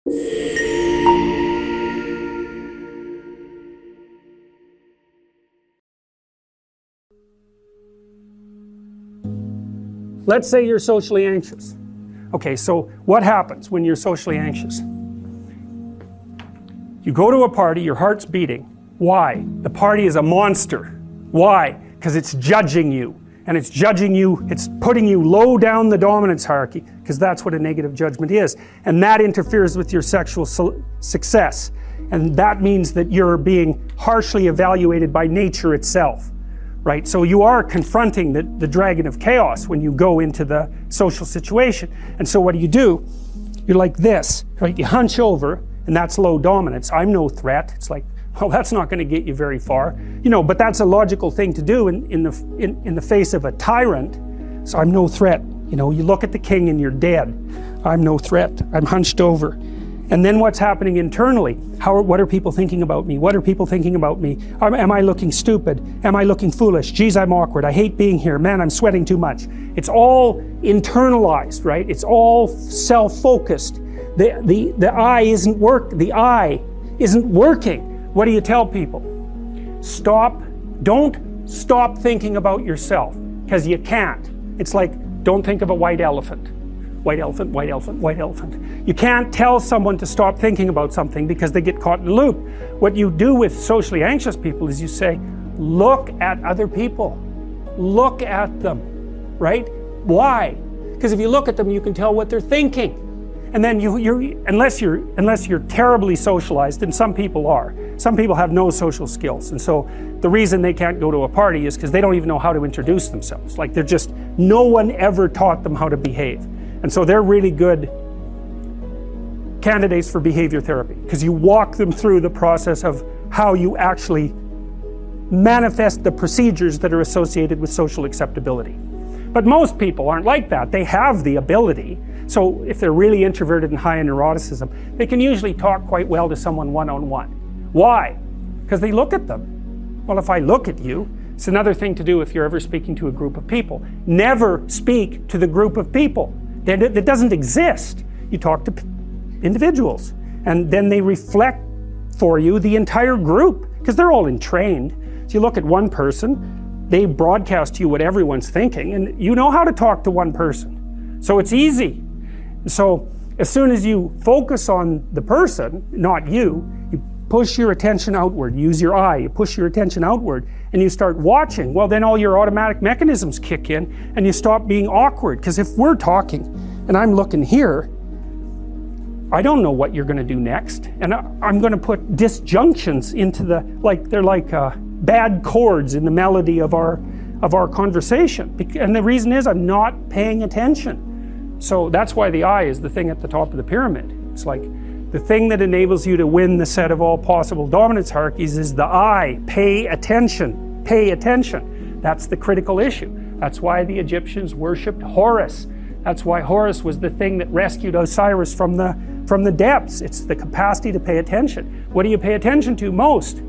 Let's say you're socially anxious. Okay, so what happens when you're socially anxious? You go to a party, your heart's beating. Why? The party is a monster. Why? Because it's judging you. And it's judging you, it's putting you low down the dominance hierarchy, because that's what a negative judgment is. And that interferes with your sexual success. And that means that you're being harshly evaluated by nature itself. Right? So you are confronting the dragon of chaos when you go into the social situation. And so what do? You're like this, right? You hunch over, and that's low dominance. I'm no threat. It's like, well, that's not going to get you very far. You know, but that's a logical thing to do in the face of a tyrant. So I'm no threat. You know, you look at the king and you're dead. I'm no threat. I'm hunched over. And then what's happening internally? What are people thinking about me? What are people thinking about me? Am I looking stupid? Am I looking foolish? Geez, I'm awkward. I hate being here. Man, I'm sweating too much. It's all internalized, right? It's all self-focused. The eye isn't working. What do you tell people? Don't stop thinking about yourself, because you can't. It's like, don't think of a white elephant. White elephant, white elephant, white elephant. You can't tell someone to stop thinking about something because they get caught in a loop. What you do with socially anxious people is you say, look at other people. Look at them, right? Why? Because if you look at them, you can tell what they're thinking. And then unless you're terribly socialized, and some people are. Some people have no social skills. And so the reason they can't go to a party is because they don't even know how to introduce themselves. Like no one ever taught them how to behave. And so they're really good candidates for behavior therapy, because you walk them through the process of how you actually manifest the procedures that are associated with social acceptability. But most people aren't like that. They have the ability. So if they're really introverted and high in neuroticism, they can usually talk quite well to someone one-on-one. Why? Because they look at them. Well, if I look at you, it's another thing to do if you're ever speaking to a group of people. Never speak to the group of people. That doesn't exist. You talk to individuals, and then they reflect for you the entire group, because they're all entrained. So you look at one person, they broadcast to you what everyone's thinking, and you know how to talk to one person. So it's easy. So as soon as you focus on the person, not you, you push your attention outward, use your eye, you push your attention outward, and you start watching. Well, then all your automatic mechanisms kick in, and you stop being awkward. Because if we're talking, and I'm looking here, I don't know what you're going to do next, and I'm going to put disjunctions into they're like bad chords in the melody of our conversation. And the reason is I'm not paying attention. So that's why the eye is the thing at the top of the pyramid. It's like the thing that enables you to win the set of all possible dominance hierarchies is the eye. Pay attention. Pay attention. That's the critical issue. That's why the Egyptians worshipped Horus. That's why Horus was the thing that rescued Osiris from the depths. It's the capacity to pay attention. What do you pay attention to most?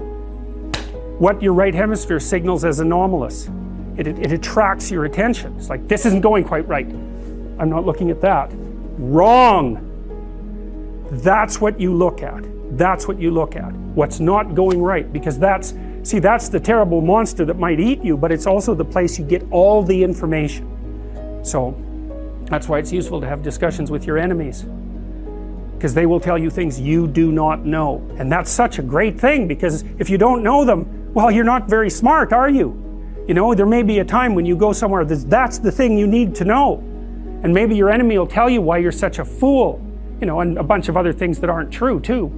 What your right hemisphere signals as anomalous. It attracts your attention. It's like, this isn't going quite right. I'm not looking at that. Wrong. That's what you look at. That's what you look at. What's not going right, because that's the terrible monster that might eat you, but it's also the place you get all the information. So that's why it's useful to have discussions with your enemies, because they will tell you things you do not know. And that's such a great thing, because if you don't know them, well, you're not very smart, are you? You know, there may be a time when you go somewhere that's the thing you need to know. And maybe your enemy will tell you why you're such a fool, you know, and a bunch of other things that aren't true too.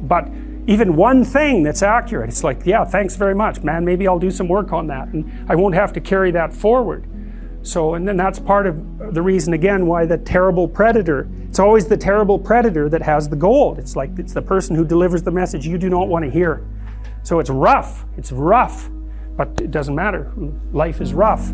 But even one thing that's accurate, it's like, yeah, thanks very much, man. Maybe I'll do some work on that, and I won't have to carry that forward. So, and then that's part of the reason, again, why the terrible predator, it's always the terrible predator that has the gold. It's like, it's the person who delivers the message you do not want to hear. So it's rough, but it doesn't matter. Life is rough.